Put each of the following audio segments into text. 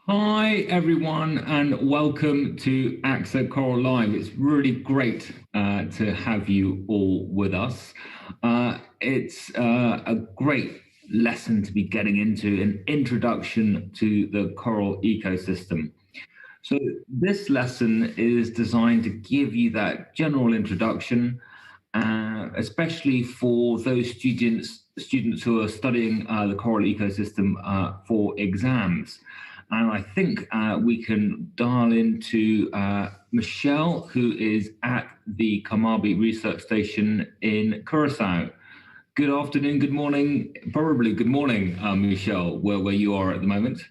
Hi, everyone, and welcome to AXA Coral Live. It's really great to have you all with us. It's a great lesson to be getting into, an introduction to the coral ecosystem. So this lesson is designed to give you that general introduction, especially for those students who are studying the coral ecosystem for exams. And I think we can dial into Michelle, who is at the Kamabi Research Station in Curacao. Good afternoon, good morning, probably good morning, Michelle, where you are at the moment.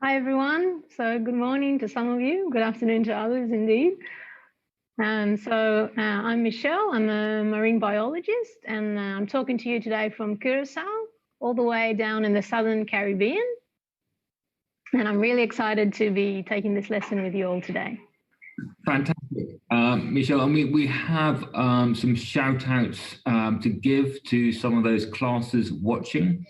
Hi, everyone. So good morning to some of you. Good afternoon to others, indeed. I'm Michelle. I'm a marine biologist, and I'm talking to you today from Curacao, all the way down in the southern Caribbean. And I'm really excited to be taking this lesson with you all today. Fantastic. Michelle, and we have some shout outs to give to some of those classes watching.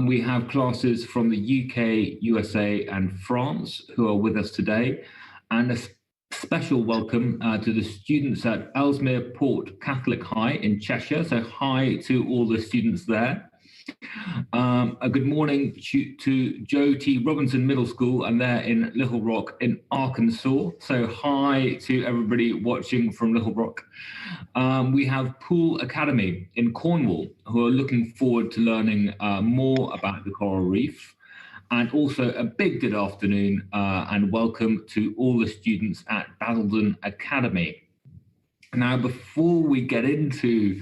We have classes from the UK, USA, and France who are with us today, and a special welcome to the students at Ellesmere Port Catholic High in Cheshire. So hi to all the students there. A good morning to Joe T. Robinson Middle School, and they're in Little Rock in Arkansas. So hi to everybody watching from Little Rock. We have Poole Academy in Cornwall, who are looking forward to learning more about the coral reef. And also a big good afternoon and welcome to all the students at Basildon Academy. Now, before we get into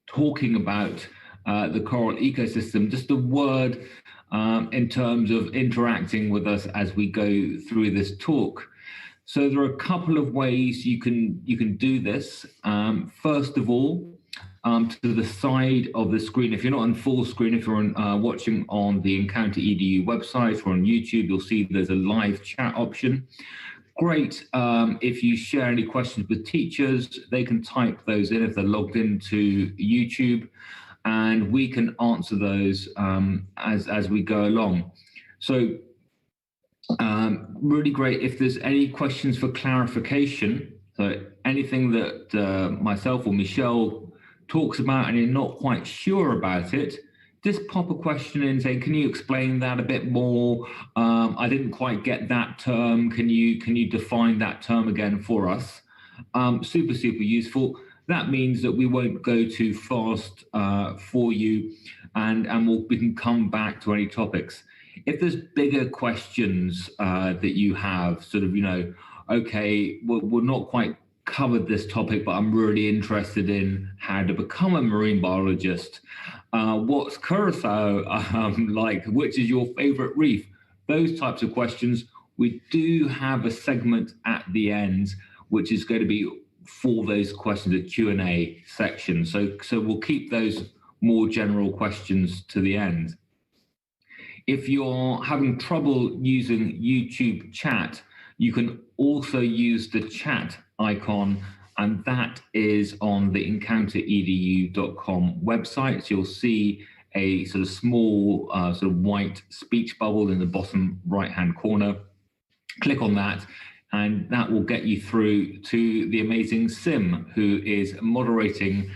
talking about the coral ecosystem, just a word in terms of interacting with us as we go through this talk. So there are a couple of ways you can do this. First of all, to the side of the screen, if you're not on full screen, if you're watching on the Encounter EDU website or on YouTube, you'll see there's a live chat option. Great. If you share any questions with teachers, they can type those in if they're logged into YouTube, and we can answer those as we go along. So really great if there's any questions for clarification. So anything that myself or Michelle talks about and you're not quite sure about it, just pop a question in saying, can you explain that a bit more? I didn't quite get that term. Can you define that term again for us? Super useful. That means that we won't go too fast for you, and we can come back to any topics. If there's bigger questions that you have, sort of, okay, we're not quite covered this topic, but I'm really interested in how to become a marine biologist. What's Curacao like? Which is your favorite reef? Those types of questions. We do have a segment at the end, which is going to be for those questions, a Q&A section. So we'll keep those more general questions to the end. If you're having trouble using YouTube chat, you can also use the chat icon, and that is on the encounteredu.com website. So you'll see a sort of small sort of white speech bubble in the bottom right-hand corner. Click on that, and that will get you through to the amazing Sim, who is moderating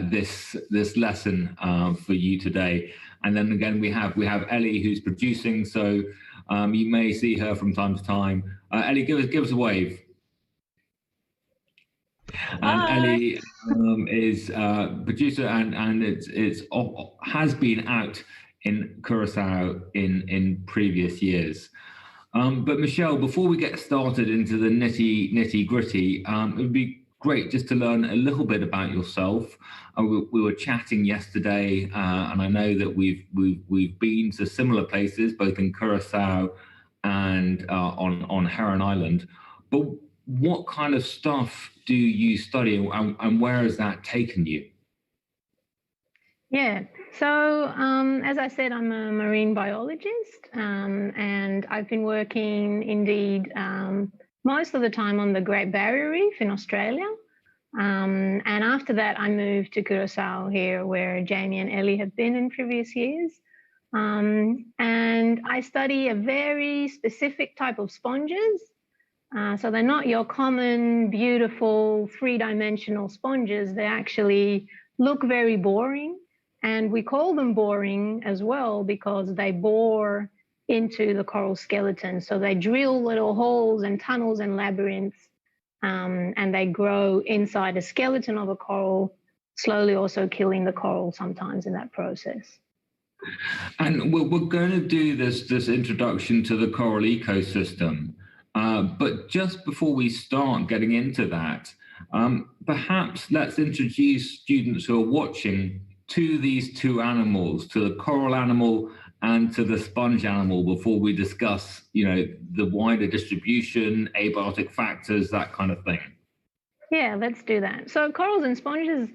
this lesson for you today. And then again, we have Ellie, who's producing. So you may see her from time to time. Ellie, give us a wave. And Hi. Ellie is producer, and it's has been out in Curacao in previous years. But Michelle, before we get started into the nitty gritty, it would be great just to learn a little bit about yourself. We were chatting yesterday, and I know that we've been to similar places, both in Curacao and on Heron Island. But what kind of stuff do you study, and where has that taken you? Yeah. So, as I said, I'm a marine biologist, and I've been working indeed most of the time on the Great Barrier Reef in Australia. And after that, I moved to Curacao here, where Jamie and Ellie have been in previous years. And I study a very specific type of sponges. So they're not your common, beautiful, three-dimensional sponges. They actually look very boring. And we call them boring as well because they bore into the coral skeleton. So they drill little holes and tunnels and labyrinths, and they grow inside a skeleton of a coral, slowly also killing the coral sometimes in that process. And we're going to do this introduction to the coral ecosystem. But just before we start getting into that, perhaps let's introduce students who are watching to these two animals, to the coral animal and to the sponge animal, before we discuss, the wider distribution, abiotic factors, that kind of thing. Yeah, let's do that. So corals and sponges,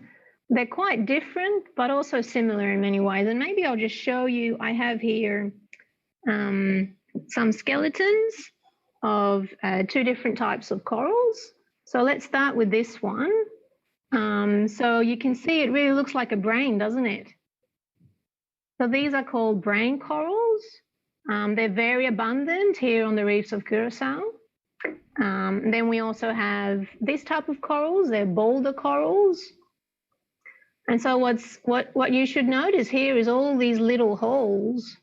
they're quite different, but also similar in many ways. And maybe I'll just show you, I have here some skeletons of two different types of corals. So let's start with this one. So you can see it really looks like a brain, doesn't it? So these are called brain corals. They're very abundant here on the reefs of Curacao. Then we also have this type of corals, they're boulder corals. And so what you should notice here is all these little holes.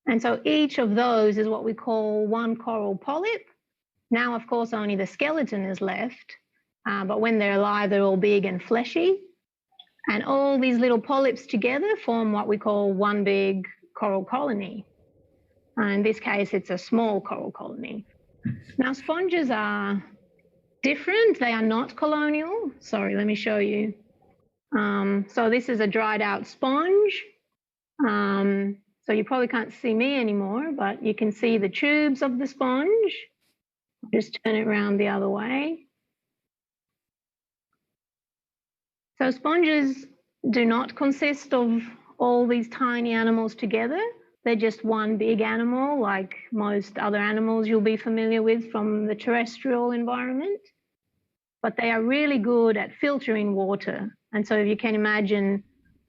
And so each of those is what we call one coral polyp. Now, of course, only the skeleton is left, but when they're alive, they're all big and fleshy. And all these little polyps together form what we call one big coral colony. In this case, it's a small coral colony. Now, sponges are different. They are not colonial. Sorry, let me show you. So this is a dried out sponge. So you probably can't see me anymore, but you can see the tubes of the sponge. Just turn it around the other way. So sponges do not consist of all these tiny animals together. They're just one big animal, like most other animals you'll be familiar with from the terrestrial environment. But they are really good at filtering water. And so if you can imagine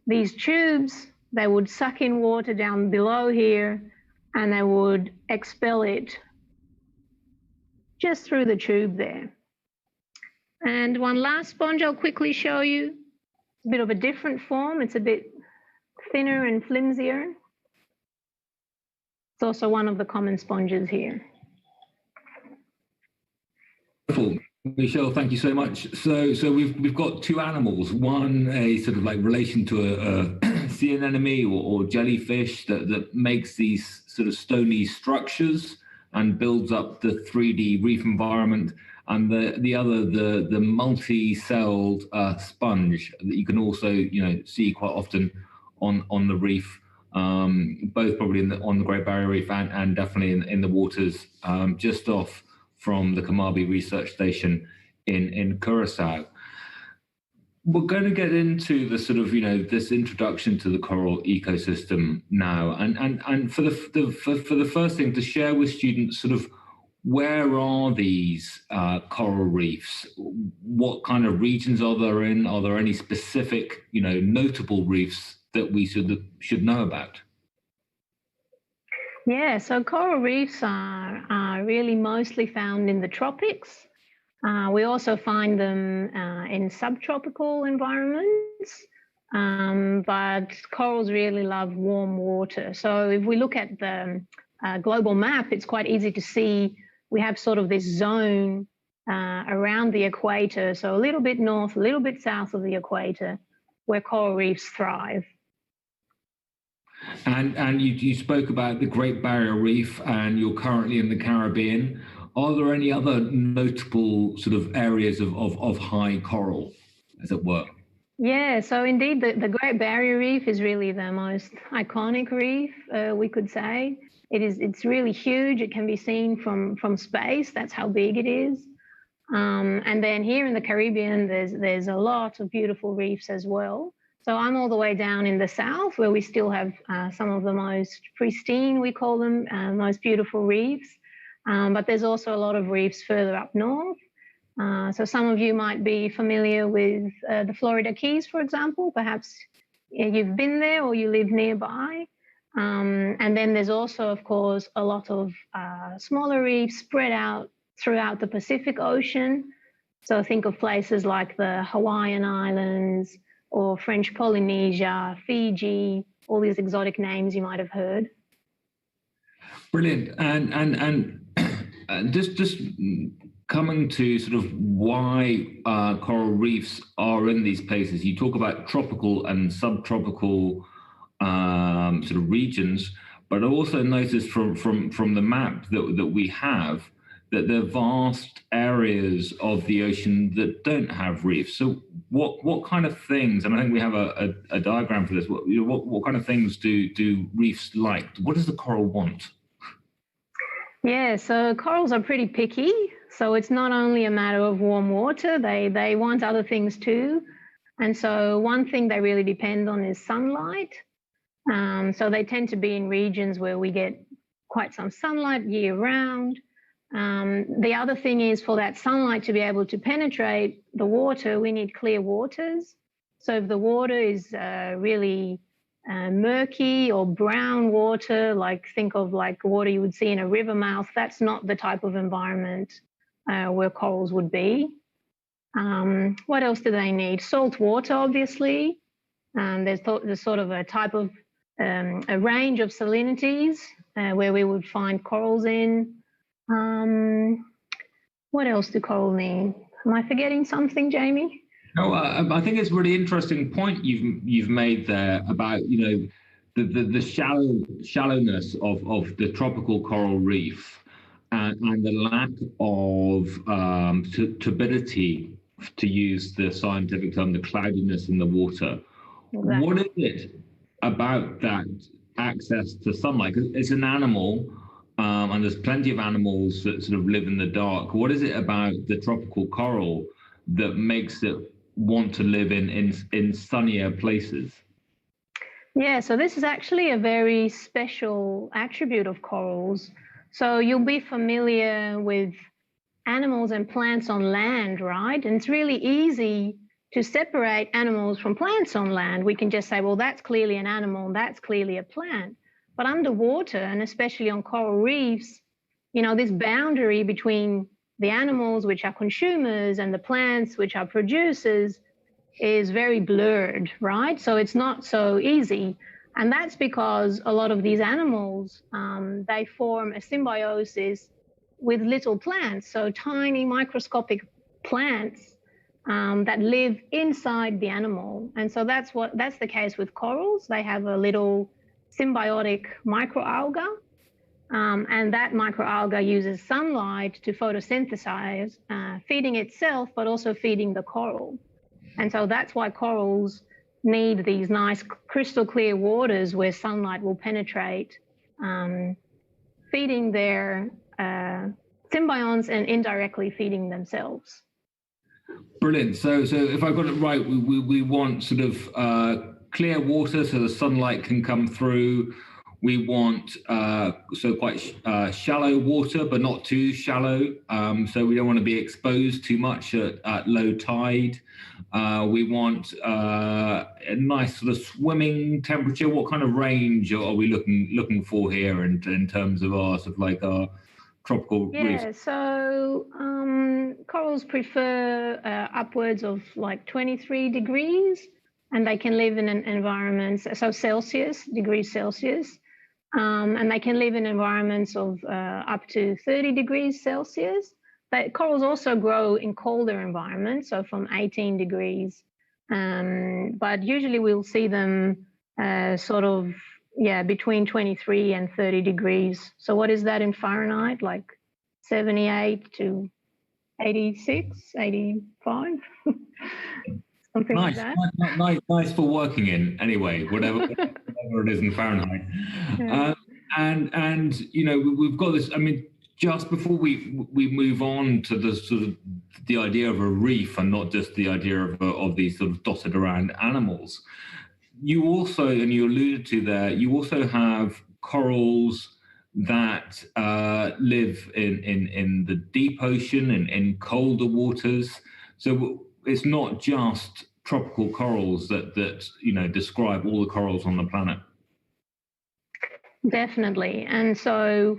these tubes, they would suck in water down below here, and they would expel it just through the tube there. And one last sponge I'll quickly show you. It's a bit of a different form. It's a bit thinner and flimsier. It's also one of the common sponges here. Wonderful. Michelle, thank you so much. So we've got two animals, one a sort of like relation to a sea anemone or jellyfish that makes these sort of stony structures and builds up the 3D reef environment, and the other the multi-celled sponge that you can also see quite often on the reef, both probably on the Great Barrier Reef and definitely in the waters just off from the Kamabi Research Station in Curacao. We're going to get into the sort of this introduction to the coral ecosystem now, and for the first thing, to share with students sort of where are these coral reefs? What kind of regions are there in? Are there any specific notable reefs that we should know about? Yeah, so coral reefs are really mostly found in the tropics. We also find them in subtropical environments, but corals really love warm water. So if we look at the global map, it's quite easy to see we have sort of this zone around the equator, so a little bit north, a little bit south of the equator, where coral reefs thrive. And you spoke about the Great Barrier Reef, and you're currently in the Caribbean. Are there any other notable sort of areas of high coral, as it were? Yeah, so indeed, the Great Barrier Reef is really the most iconic reef, we could say. It's really huge. It can be seen from space. That's how big it is. And then here in the Caribbean, there's a lot of beautiful reefs as well. So I'm all the way down in the south, where we still have some of the most pristine, we call them, most beautiful reefs. But there's also a lot of reefs further up north. So some of you might be familiar with the Florida Keys, for example. Perhaps you've been there or you live nearby. And then there's also, of course, a lot of smaller reefs spread out throughout the Pacific Ocean. So think of places like the Hawaiian Islands or French Polynesia, Fiji, all these exotic names you might have heard. Brilliant. And just coming to sort of why coral reefs are in these places. You talk about tropical and subtropical sort of regions, but I also noticed from the map that we have that there are vast areas of the ocean that don't have reefs. So what kind of things, and I think we have a diagram for this, what kind of things do reefs like? What does the coral want? Yeah, so corals are pretty picky. So it's not only a matter of warm water, they want other things too. And so one thing they really depend on is sunlight. So they tend to be in regions where we get quite some sunlight year round. The other thing is for that sunlight to be able to penetrate the water, we need clear waters. So if the water is really murky or brown water, like think of like water you would see in a river mouth, that's not the type of environment where corals would be. What else do they need? Salt water, obviously. There's sort of a type of a range of salinities where we would find corals in. What else do coral need? Am I forgetting something, Jamie? No, I think it's a really interesting point you've made there about the shallowness of the tropical coral reef and the lack of turbidity, to use the scientific term, the cloudiness in the water. Exactly. What is it about that access to sunlight? 'Cause it's an animal. And there's plenty of animals that sort of live in the dark. What is it about the tropical coral that makes it want to live in sunnier places? Yeah, so this is actually a very special attribute of corals. So you'll be familiar with animals and plants on land, right? And it's really easy to separate animals from plants on land. We can just say, well, that's clearly an animal, that's clearly a plant. But underwater, and especially on coral reefs, this boundary between the animals, which are consumers, and the plants, which are producers, is very blurred, right? So it's not so easy. And that's because a lot of these animals, they form a symbiosis with little plants, so tiny microscopic plants that live inside the animal. And so that's the case with corals. They have a little symbiotic microalga, and that microalga uses sunlight to photosynthesize, feeding itself, but also feeding the coral. And so that's why corals need these nice crystal clear waters where sunlight will penetrate, feeding their symbionts and indirectly feeding themselves. Brilliant. So if I got it right, we want sort of clear water so the sunlight can come through. We want quite shallow water, but not too shallow. So we don't want to be exposed too much at low tide. We want a nice sort of swimming temperature. What kind of range are we looking for here in terms of our sort of like our tropical reefs? Yeah, so corals prefer upwards of like 23 degrees. And they can live in an environment, so degrees Celsius, and they can live in environments of up to 30 degrees Celsius. But corals also grow in colder environments, so from 18 degrees. But usually we'll see them between 23 and 30 degrees. So what is that in Fahrenheit? Like 78 to 86, 85? Something nice, like that. Nice for working in anyway, whatever it is in Fahrenheit. Yeah. And we've got this. I mean, just before we move on to the sort of the idea of a reef and not just the idea of these sort of dotted around animals, you also, and you alluded to there, you also have corals that live in the deep ocean and in colder waters. So it's not just tropical corals that describe all the corals on the planet. Definitely. And so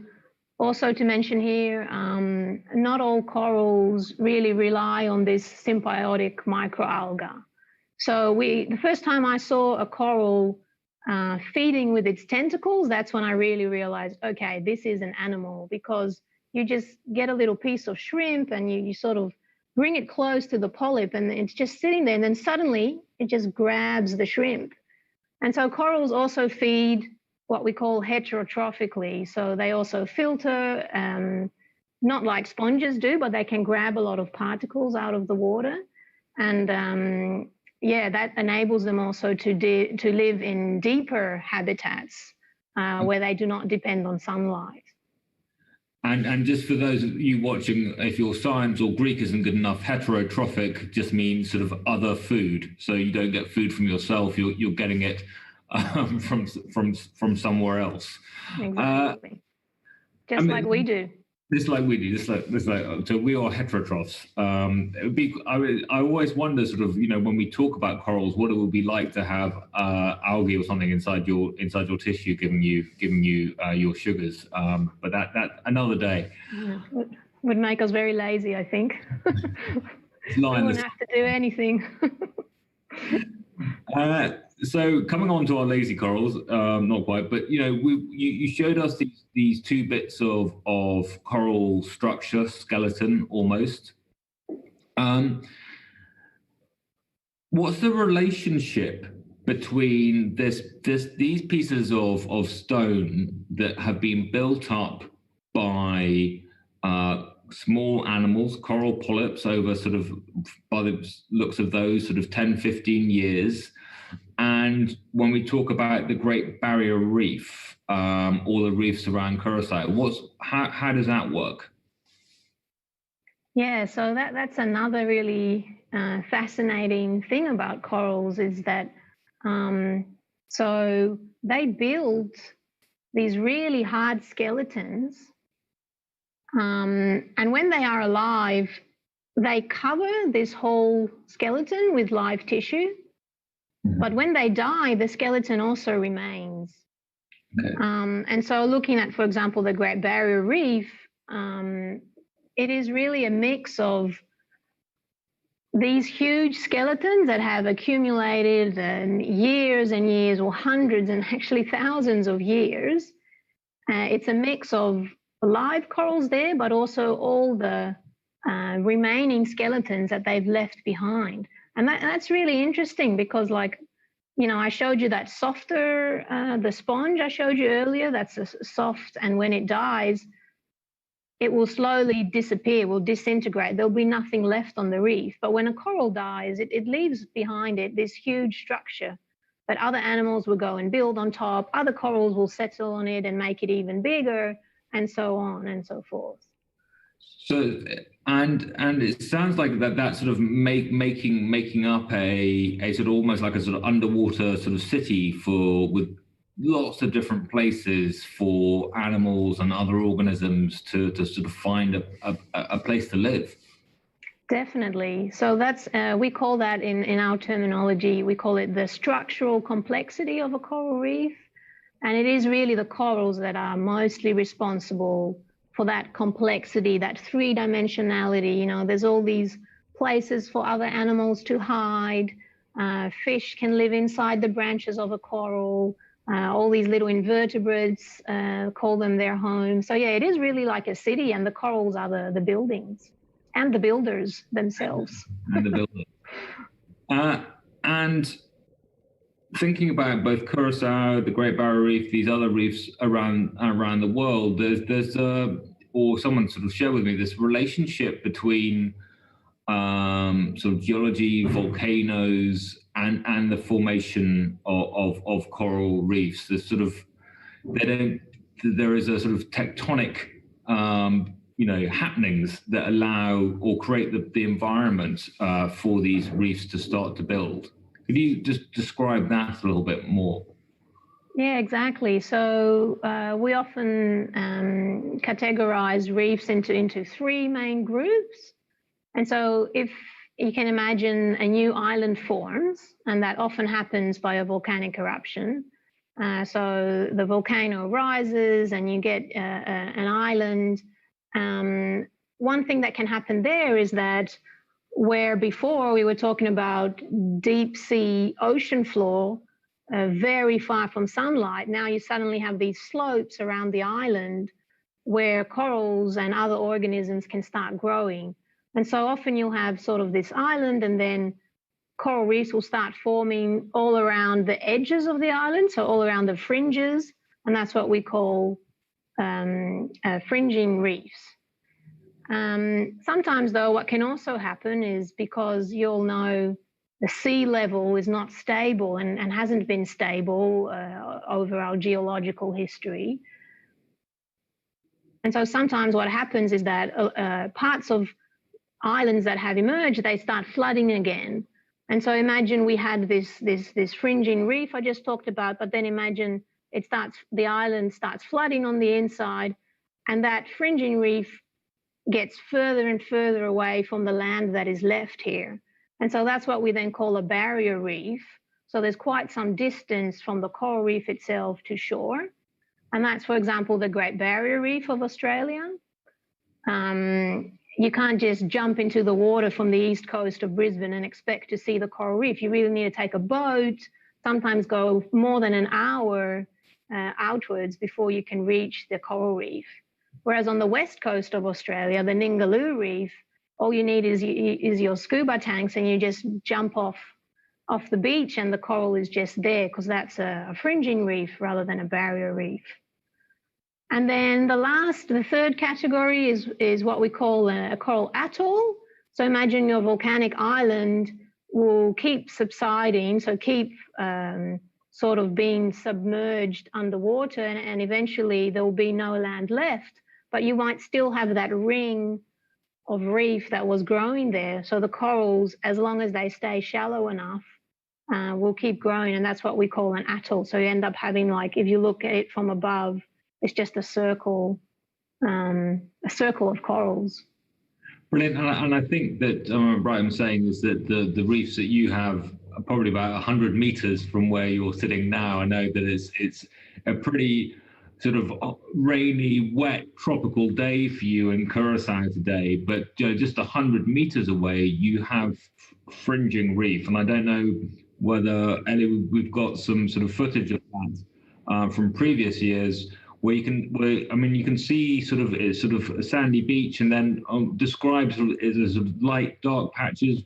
also to mention here, not all corals really rely on this symbiotic microalga. So the first time I saw a coral feeding with its tentacles, that's when I really realized, okay, this is an animal, because you just get a little piece of shrimp and you sort of bring it close to the polyp and it's just sitting there, and then suddenly it just grabs the shrimp. And so corals also feed what we call heterotrophically. So they also filter, not like sponges do, but they can grab a lot of particles out of the water. And that enables them also to live in deeper habitats where they do not depend on sunlight. And just for those of you watching, if your science or Greek isn't good enough, heterotrophic just means sort of other food. So you don't get food from yourself; you're getting it from somewhere else. Exactly. Just like we do. Just like we do, so we are heterotrophs. I always wonder, sort of, when we talk about corals, what it would be like to have algae or something inside your tissue, giving you your sugars. But that another day. Yeah, would make us very lazy, I think. We wouldn't have to do anything. So coming on to our lazy corals, not quite, but you showed us these two bits of coral structure, skeleton almost. What's the relationship between these pieces of stone that have been built up by small animals, coral polyps, over sort of, by the looks of those, sort of 10, 15 years? And when we talk about the Great Barrier Reef, or the reefs around Curacao, how does that work? Yeah, so that's another really fascinating thing about corals, is that so they build these really hard skeletons, and when they are alive, they cover this whole skeleton with live tissue. But when they die, the skeleton also remains. Okay. And so looking at, for example, the Great Barrier Reef, it is really a mix of these huge skeletons that have accumulated years and years, or hundreds and actually thousands of years. It's a mix of live corals there, but also all the remaining skeletons that they've left behind. And that's really interesting, because, like, I showed you that softer, the sponge I showed you earlier, that's a soft, and when it dies, it will slowly disappear, will disintegrate. There'll be nothing left on the reef. But when a coral dies, it leaves behind it this huge structure that other animals will go and build on top. Other corals will settle on it and make it even bigger, and so on and so forth. So, and it sounds like that sort of making up a sort of almost like a sort of underwater sort of city with lots of different places for animals and other organisms to sort of find a place to live. Definitely. So that's we call that in our terminology, we call it the structural complexity of a coral reef. And it is really the corals that are mostly responsible for that complexity, that three-dimensionality. There's all these places for other animals to hide. Fish can live inside the branches of a coral. All these little invertebrates call them their home. So yeah, it is really like a city, and the corals are the buildings and the builders themselves. And the builders. And thinking about both Curacao, the Great Barrier Reef, these other reefs around the world, there's or someone sort of shared with me this relationship between sort of geology, volcanoes, and the formation of coral reefs. There's sort of there is a sort of tectonic happenings that allow or create the environment for these reefs to start to build. Could you just describe that a little bit more? Yeah, exactly. So we often categorize reefs into three main groups. And so if you can imagine a new island forms, and that often happens by a volcanic eruption, So the volcano rises and you get an island. One thing that can happen there is that where before we were talking about deep sea ocean floor, very far from sunlight, now you suddenly have these slopes around the island where corals and other organisms can start growing. And so often you'll have sort of this island, and then coral reefs will start forming all around the edges of the island, so all around the fringes, and that's what we call fringing reefs. Sometimes, though, what can also happen is, because you'll know the sea level is not stable and hasn't been stable over our geological history. And so sometimes what happens is that parts of islands that have emerged, they start flooding again. And so imagine we had this fringing reef I just talked about, but then imagine the island starts flooding on the inside, and that fringing reef gets further and further away from the land that is left here. And so that's what we then call a barrier reef. So there's quite some distance from the coral reef itself to shore. And that's, for example, the Great Barrier Reef of Australia. You can't just jump into the water from the east coast of Brisbane and expect to see the coral reef. You really need to take a boat, sometimes go more than an hour outwards before you can reach the coral reef. Whereas on the west coast of Australia, the Ningaloo Reef, all you need is your scuba tanks, and you just jump off the beach and the coral is just there, because that's a fringing reef rather than a barrier reef. And then the third category is what we call a coral atoll. So imagine your volcanic island will keep subsiding, so keep sort of being submerged underwater, and eventually there will be no land left, but you might still have that ring of reef that was growing there. So the corals, as long as they stay shallow enough, will keep growing, and that's what we call an atoll. So you end up having, like, if you look at it from above, it's just a circle of corals. Brilliant. And I think that right, I'm saying is that the reefs that you have are probably about 100 meters from where you're sitting now. I know that it's a pretty sort of rainy, wet, tropical day for you in Curacao today, but just 100 meters away, you have fringing reef. And I don't know whether, Ellie, we've got some sort of footage of that from previous years, where you can see sort of a sandy beach, and then describe sort of as light, dark patches.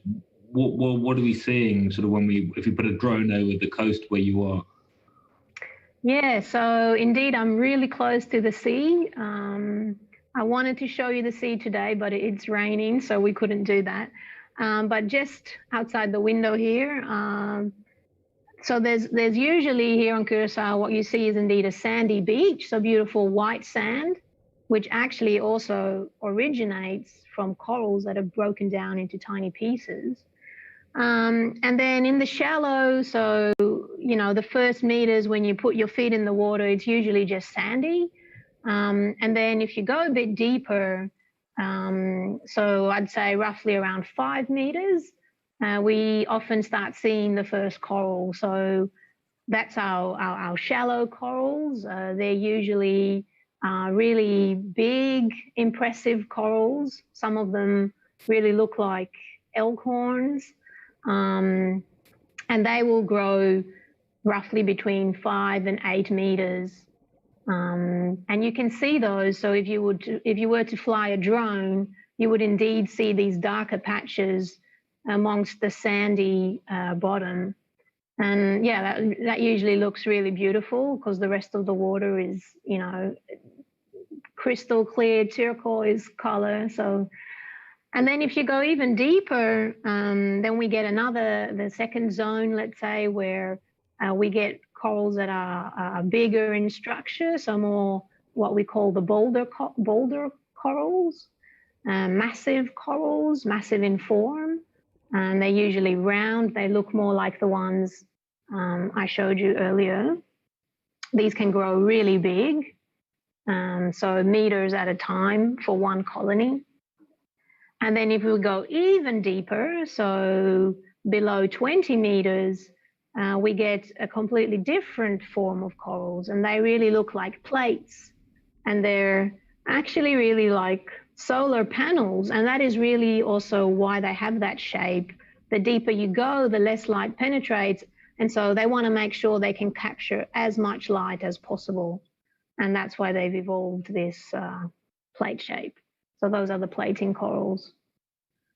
What are we seeing sort of if you put a drone over the coast where you are? Yeah, so indeed, I'm really close to the sea. I wanted to show you the sea today, but it's raining, so we couldn't do that. But just outside the window here, so there's usually here on Curacao, what you see is indeed a sandy beach, so beautiful white sand, which actually also originates from corals that have broken down into tiny pieces. And then in the shallow, so, the first meters when you put your feet in the water, it's usually just sandy. And then if you go a bit deeper, so I'd say roughly around 5 meters, we often start seeing the first coral. So that's our shallow corals. They're usually really big, impressive corals. Some of them really look like elk horns. And they will grow roughly between 5 and 8 meters. And you can see those. So if you were to fly a drone, you would indeed see these darker patches amongst the sandy bottom. And yeah, that usually looks really beautiful, because the rest of the water is, crystal clear turquoise color. So, and then if you go even deeper, then we get the second zone, let's say, where we get corals that are bigger in structure, so more what we call the boulder corals, massive corals, massive in form. And they're usually round. They look more like the ones I showed you earlier. These can grow really big, so meters at a time for one colony. And then if we go even deeper, so below 20 meters, we get a completely different form of corals, and they really look like plates, and they're actually really like solar panels, and that is really also why they have that shape. The deeper you go, the less light penetrates, and so they want to make sure they can capture as much light as possible, and that's why they've evolved this plate shape. So those are the plating corals.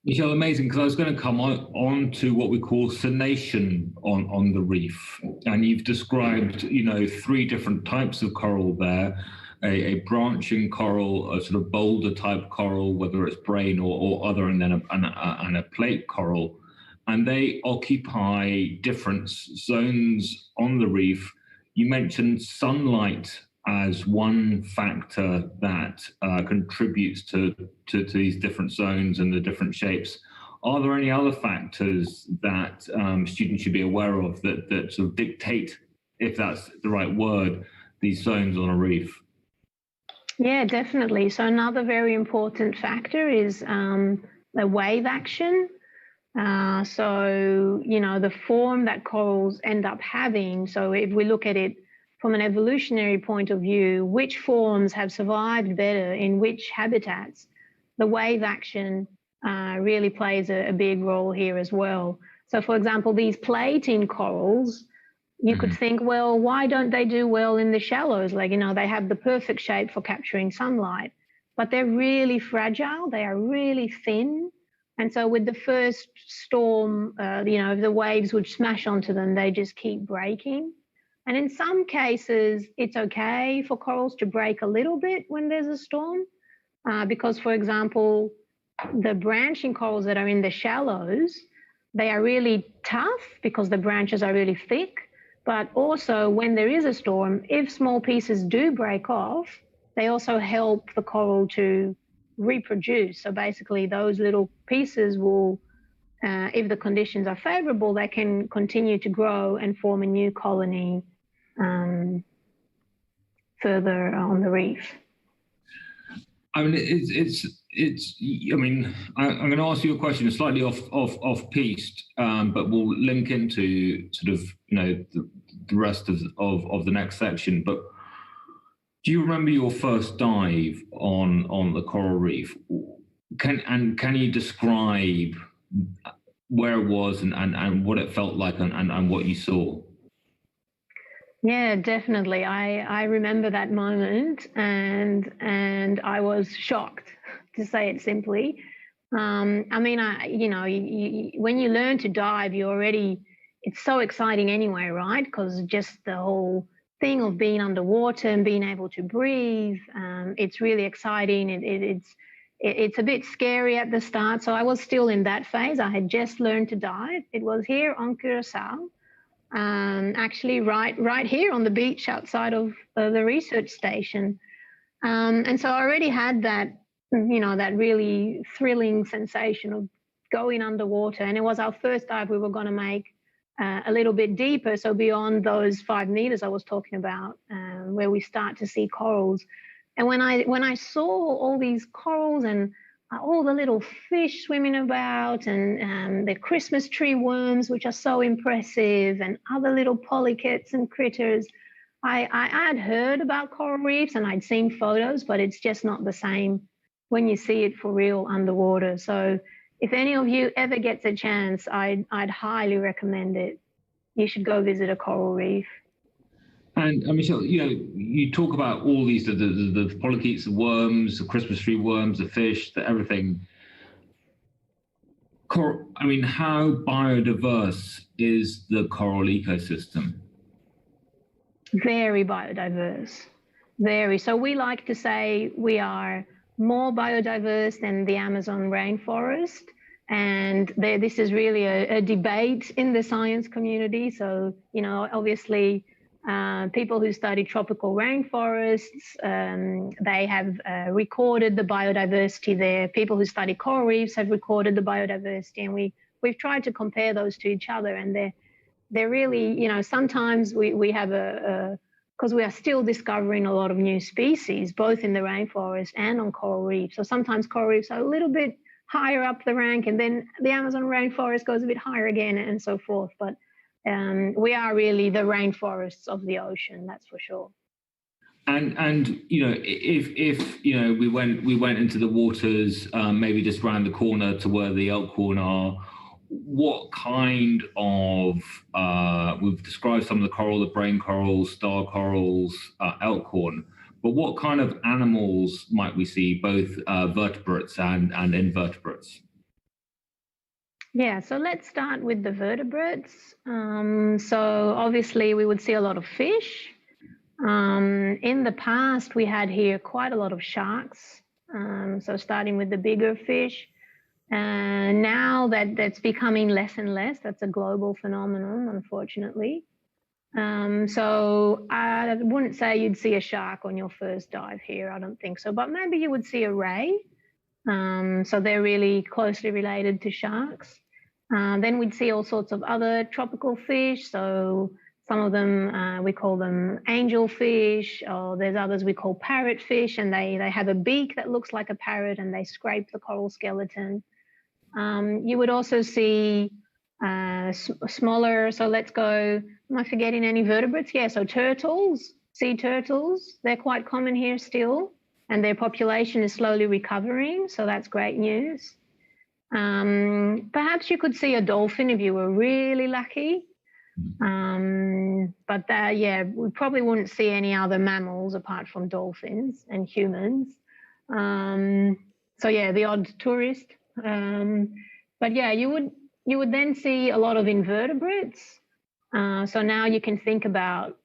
Michelle, amazing, because I was going to come on to what we call crenation on the reef. And you've described, 3 different types of coral there, a branching coral, a sort of boulder type coral, whether it's brain or other, and then a plate coral. And they occupy different zones on the reef. You mentioned sunlight as one factor that contributes to these different zones and the different shapes. Are there any other factors that students should be aware of that sort of dictate, if that's the right word, these zones on a reef? Yeah, definitely. So another very important factor is the wave action. So, the form that corals end up having. So if we look at it from an evolutionary point of view, which forms have survived better in which habitats, the wave action really plays a big role here as well. So, for example, these plating corals, you could think, well, why don't they do well in the shallows? Like, they have the perfect shape for capturing sunlight, but they're really fragile. They are really thin. And so with the first storm, if the waves would smash onto them, they just keep breaking. And in some cases, it's okay for corals to break a little bit when there's a storm, because, for example, the branching corals that are in the shallows, they are really tough because the branches are really thick. But also, when there is a storm, if small pieces do break off, they also help the coral to reproduce. So basically, those little pieces will, if the conditions are favorable, they can continue to grow and form a new colony further on the reef. I mean, I'm going to ask you a question slightly off piste, but we'll link into sort of, the rest of the next section. But do you remember your first dive on the coral reef? Can you describe where it was and what it felt like and what you saw? Yeah, definitely. I remember that moment, and I was shocked, to say it simply. When you learn to dive, it's so exciting anyway, right? Because just the whole thing of being underwater and being able to breathe, it's really exciting. It's a bit scary at the start. So I was still in that phase. I had just learned to dive. It was here on Curacao. Actually right here on the beach outside of the research station. And so I already had that, that really thrilling sensation of going underwater. And it was our first dive we were going to make a little bit deeper, so beyond those 5 meters I was talking about, where we start to see corals. And when I saw all these corals and all the little fish swimming about, and the Christmas tree worms, which are so impressive, and other little polychaetes and critters. I had heard about coral reefs and I'd seen photos, but it's just not the same when you see it for real underwater. So if any of you ever gets a chance, I'd highly recommend it. You should go visit a coral reef. And Michelle, you talk about all these, the polychaetes, the worms, the Christmas tree worms, the fish, everything. How biodiverse is the coral ecosystem? Very biodiverse, very. So we like to say we are more biodiverse than the Amazon rainforest. And this is really a debate in the science community. So, obviously, people who study tropical rainforests, they have recorded the biodiversity there. People who study coral reefs have recorded the biodiversity, and we've tried to compare those to each other. And they're really, sometimes we have because we are still discovering a lot of new species, both in the rainforest and on coral reefs. So sometimes coral reefs are a little bit higher up the rank, and then the Amazon rainforest goes a bit higher again, and so forth. But we are really the rainforests of the ocean, that's for sure. And if we went into the waters, maybe just round the corner to where the elkhorn are, what kind of we've described some of the coral, the brain corals, star corals, elkhorn, but what kind of animals might we see, both vertebrates and invertebrates? Yeah, so let's start with the vertebrates. So obviously we would see a lot of fish. In the past, we had here quite a lot of sharks. So starting with the bigger fish. Now that's becoming less and less. That's a global phenomenon, unfortunately. So I wouldn't say you'd see a shark on your first dive here. I don't think so. But maybe you would see a ray. So they're really closely related to sharks. Then we'd see all sorts of other tropical fish. So some of them, we call them angelfish, or there's others we call parrotfish, and they have a beak that looks like a parrot, and they scrape the coral skeleton. You would also see smaller, so let's go, am I forgetting any vertebrates? Yeah, so turtles, sea turtles, they're quite common here still, and their population is slowly recovering, so that's great news. Perhaps you could see a dolphin if you were really lucky. But we probably wouldn't see any other mammals apart from dolphins and humans. So yeah, the odd tourist. But yeah, you would then see a lot of invertebrates. So now you can think about,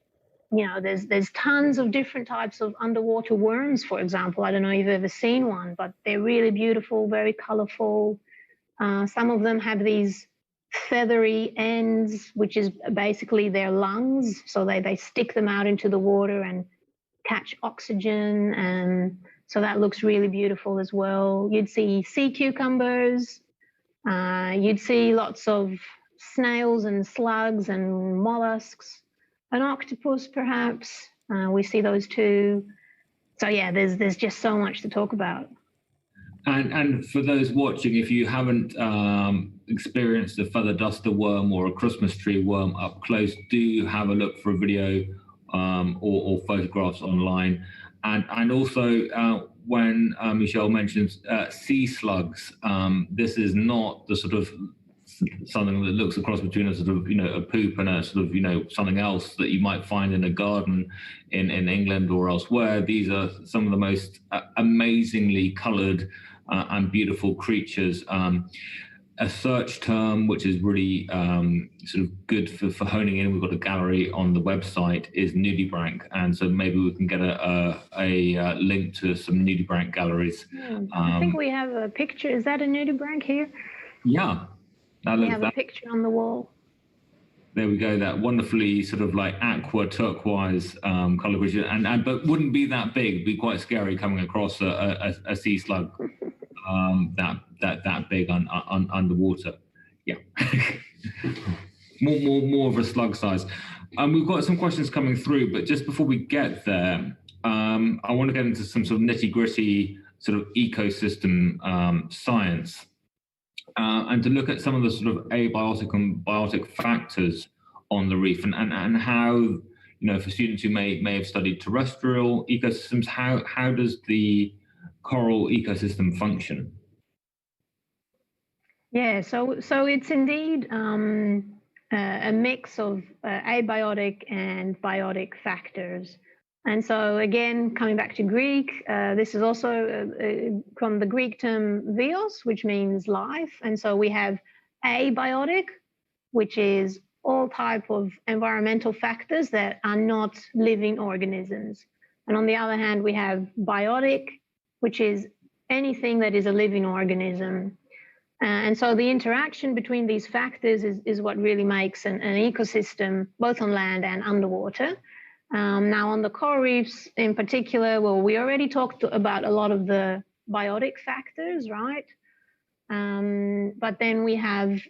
there's tons of different types of underwater worms, for example. I don't know if you've ever seen one, but they're really beautiful, very colorful. Some of them have these feathery ends, which is basically their lungs. So they stick them out into the water and catch oxygen. And so that looks really beautiful as well. You'd see sea cucumbers. You'd see lots of snails and slugs and mollusks. An octopus, perhaps. We see those too. So yeah, there's just so much to talk about. And for those watching, if you haven't experienced a feather duster worm or a Christmas tree worm up close, do have a look for a video or photographs online. And also when Michelle mentions sea slugs, this is not the sort of something that looks across between a sort of a poop and a sort of something else that you might find in a garden in England or elsewhere. These are some of the most amazingly coloured and beautiful creatures. A search term which is really sort of good for honing in, we've got a gallery on the website, is nudibranch, and so maybe we can get a link to some nudibranch galleries. I think we have a picture. Is that a nudibranch here? Yeah. We have a picture on the wall. There we go. That wonderfully sort of like aqua turquoise color, which but wouldn't be that big. It'd be quite scary coming across a sea slug that big underwater. Yeah, more of a slug size. We've got some questions coming through, but just before we get there, I want to get into some sort of nitty gritty sort of ecosystem science. And to look at some of the sort of abiotic and biotic factors on the reef, and how, for students who may have studied terrestrial ecosystems, how does the coral ecosystem function? Yeah, so it's indeed a mix of abiotic and biotic factors. And so again, coming back to Greek, this is also from the Greek term bios, which means life. And so we have abiotic, which is all type of environmental factors that are not living organisms. And on the other hand, we have biotic, which is anything that is a living organism. And so the interaction between these factors is what really makes an ecosystem, both on land and underwater. Now, on the coral reefs in particular, well, we already talked about a lot of the biotic factors, right? But then we have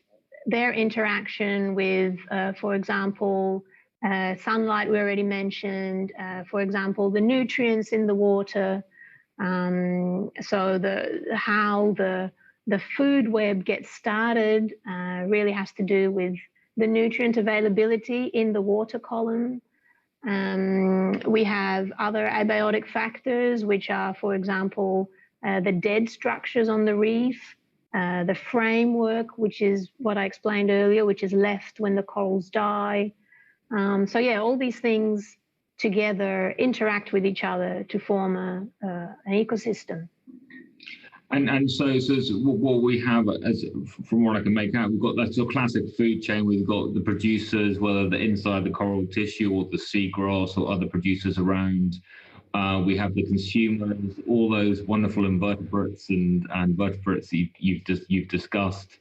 their interaction with, for example, sunlight we already mentioned, for example, the nutrients in the water. So how the food web gets started really has to do with the nutrient availability in the water column. We have other abiotic factors, which are, for example, the dead structures on the reef, the framework, which is what I explained earlier, which is left when the corals die. So yeah, all these things together interact with each other to form an ecosystem. And so what we have, as from what I can make out, we've got that sort of classic food chain. We've got the producers, whether they're inside the coral tissue or the seagrass or other producers around. We have the consumers, all those wonderful invertebrates and vertebrates you've discussed.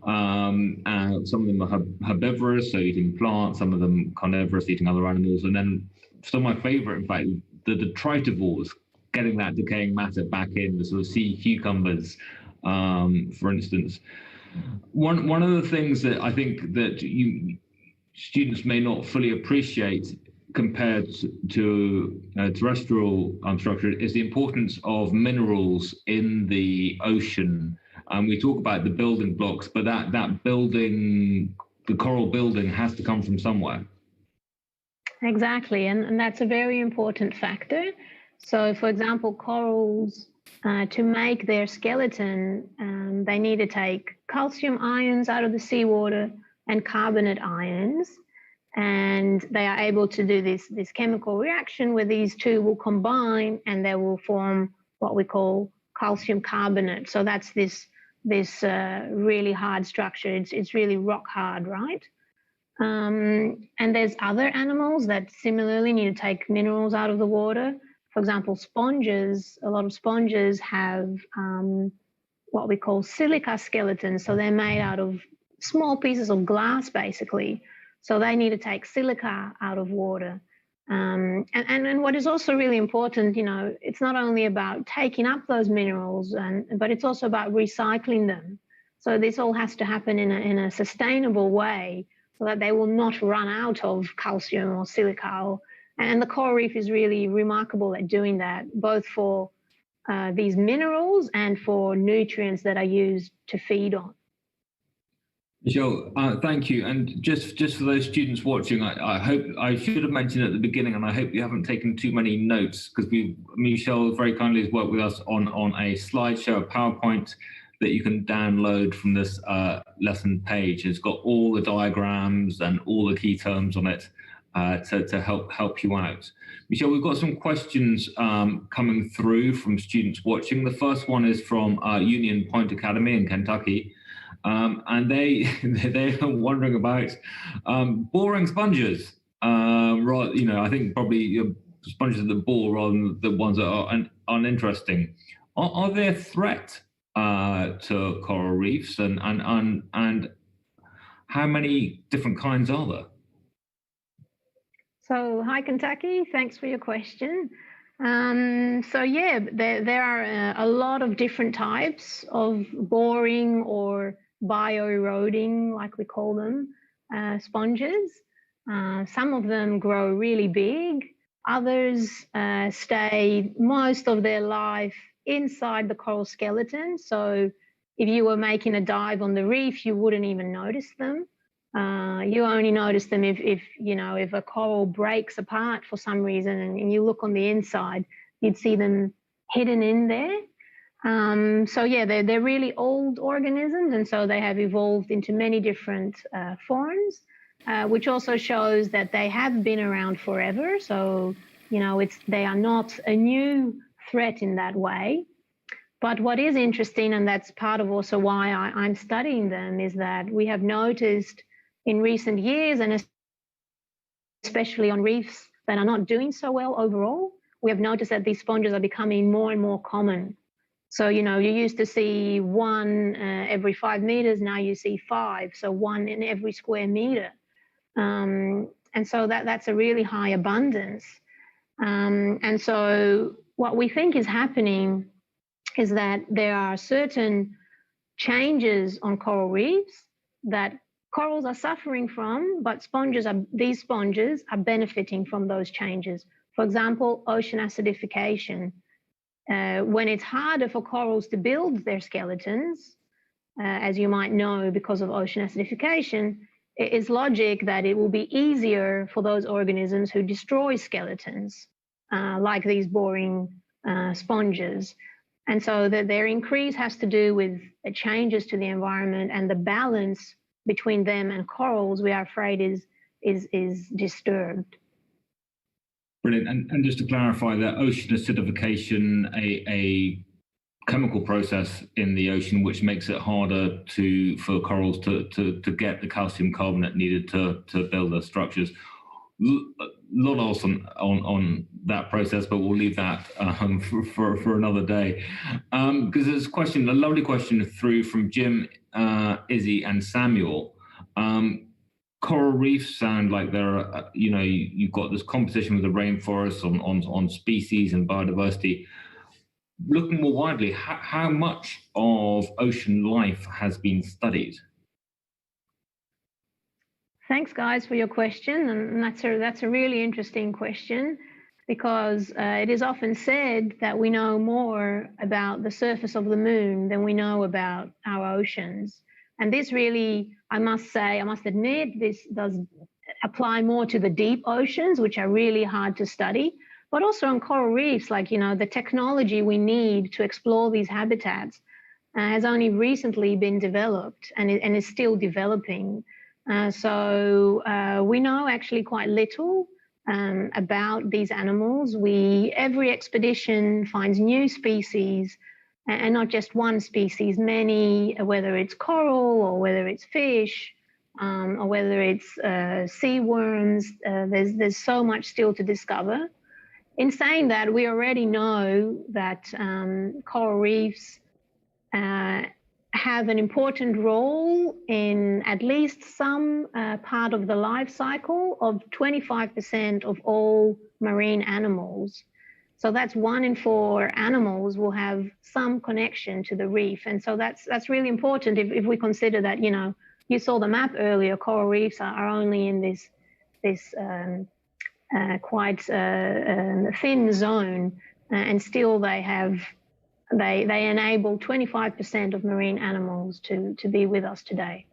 Some of them are herbivorous, so eating plants. Some of them carnivorous, eating other animals. And then some of my favourite, in fact, the detritivores, getting that decaying matter back in, the sort of sea cucumbers, for instance. One of the things that I think that students may not fully appreciate compared to terrestrial structure is the importance of minerals in the ocean. We talk about the building blocks, but that building, the coral building, has to come from somewhere. Exactly, and that's a very important factor. So, for example, corals, to make their skeleton, they need to take calcium ions out of the seawater and carbonate ions. And they are able to do this chemical reaction where these two will combine and they will form what we call calcium carbonate. So that's this really hard structure. It's really rock hard, right? And there's other animals that similarly need to take minerals out of the water. For example, sponges, a lot of sponges have what we call silica skeletons. So they're made out of small pieces of glass, basically. So they need to take silica out of water. And what is also really important, it's not only about taking up those minerals, but it's also about recycling them. So this all has to happen in a sustainable way so that they will not run out of calcium or silica. And the coral reef is really remarkable at doing that, both for these minerals and for nutrients that are used to feed on. Michelle, thank you. And just for those students watching, I hope I should have mentioned at the beginning, and I hope you haven't taken too many notes, because Michelle very kindly has worked with us on a slideshow, a PowerPoint that you can download from this lesson page. It's got all the diagrams and all the key terms on it to help you out. Michelle, we've got some questions coming through from students watching. The first one is from Union Point Academy in Kentucky. And they are wondering about boring sponges. I think probably sponges that bore rather than the ones that are uninteresting. Are they a threat to coral reefs, and how many different kinds are there? So, hi Kentucky, thanks for your question. So yeah, there are a lot of different types of boring or bioeroding, like we call them, sponges. Some of them grow really big. Others stay most of their life inside the coral skeleton. So if you were making a dive on the reef, you wouldn't even notice them. You only notice them if a coral breaks apart for some reason and you look on the inside, you'd see them hidden in there. So yeah, they're really old organisms, and so they have evolved into many different forms, which also shows that they have been around forever. So they are not a new threat in that way. But what is interesting, and that's part of also why I'm studying them, is that we have noticed in recent years, and especially on reefs that are not doing so well overall, we have noticed that these sponges are becoming more and more common. So, you used to see one every 5 meters, now you see 5, so 1 in every square meter. And so that's a really high abundance. And so what we think is happening is that there are certain changes on coral reefs that corals are suffering from, but these sponges are benefiting from those changes. For example, ocean acidification. When it's harder for corals to build their skeletons, as you might know, because of ocean acidification, it is logic that it will be easier for those organisms who destroy skeletons, like these boring sponges. And so their increase has to do with changes to the environment, and the balance between them and corals, we are afraid, is disturbed. Brilliant. And just to clarify that ocean acidification, a chemical process in the ocean which makes it harder for corals to get the calcium carbonate needed to build their structures. A lot else on that process, but we'll leave that for another day. Because there's a lovely question through from Jim, Izzy, and Samuel. Coral reefs sound like they're, you've got this competition with the rainforests on species and biodiversity. Looking more widely, how much of ocean life has been studied? Thanks, guys, for your question, and that's a really interesting question, because it is often said that we know more about the surface of the moon than we know about our oceans. And this really, I must admit, this does apply more to the deep oceans, which are really hard to study, but also on coral reefs, like, the technology we need to explore these habitats has only recently been developed and is still developing. So we know actually quite little about these animals. Every expedition finds new species, and not just one species, many, whether it's coral or whether it's fish or whether it's sea worms. There's so much still to discover. In saying that, we already know that coral reefs have an important role in at least some part of the life cycle of 25% of all marine animals. So that's 1 in 4 animals will have some connection to the reef. And so that's really important if we consider that, you saw the map earlier, coral reefs are only in this quite thin zone, and still they enable 25% of marine animals to be with us today.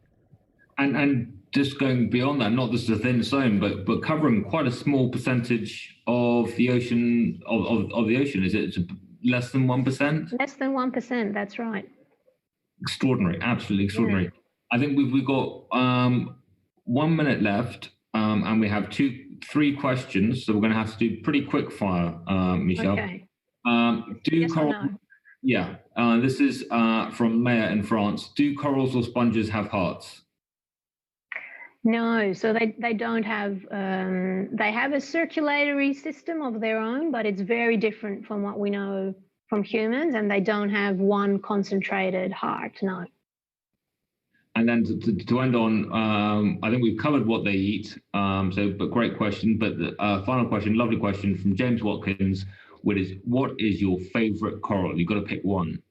And just going beyond that, not just a thin zone, but covering quite a small percentage of the ocean of the ocean. Is it less than 1%? Less than 1%. That's right. Extraordinary, absolutely extraordinary. Yeah. I think we've got 1 minute left, and we have 3 questions, so we're going to have to do pretty quick fire, Michelle. Okay. Yes or no? Yeah. This is from Maya in France. Do corals or sponges have hearts? No, so they don't have, they have a circulatory system of their own, but it's very different from what we know from humans, and they don't have one concentrated heart, no. And then to end on, I think we've covered what they eat, but great question. But the final question, lovely question from James Watkins, what is your favorite coral? You've got to pick one.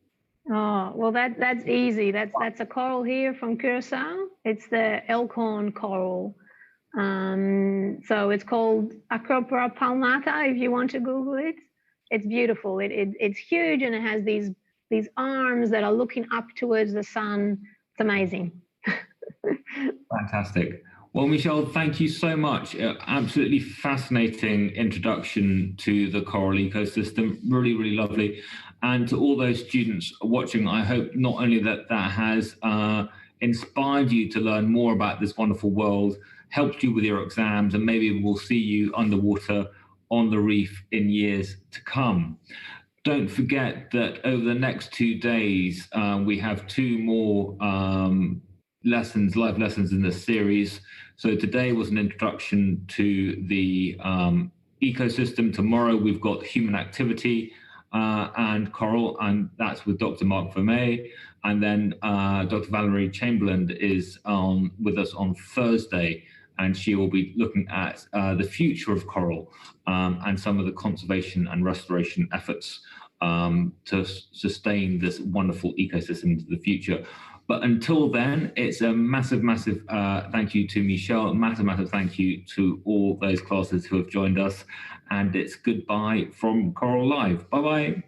Oh, well, that's easy. That's a coral here from Curacao. It's the elkhorn coral. So it's called Acropora palmata, if you want to Google it. It's beautiful. It's huge, and it has these arms that are looking up towards the sun. It's amazing. Fantastic. Well, Michelle, thank you so much. Absolutely fascinating introduction to the coral ecosystem. Really, really lovely. And to all those students watching, I hope not only that has inspired you to learn more about this wonderful world, helped you with your exams, and maybe we'll see you underwater on the reef in years to come. Don't forget that over the next 2 days, we have 2 more live lessons in this series. So today was an introduction to the ecosystem. Tomorrow we've got human activity and coral, and that's with Dr. Mark Vermey. And then Dr. Valerie Chamberlain is with us on Thursday, and she will be looking at the future of coral and some of the conservation and restoration efforts to sustain this wonderful ecosystem into the future. But until then, it's a massive, massive thank you to Michelle, a massive, massive thank you to all those classes who have joined us, and it's goodbye from Coral Live. Bye-bye.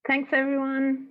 Thanks, everyone.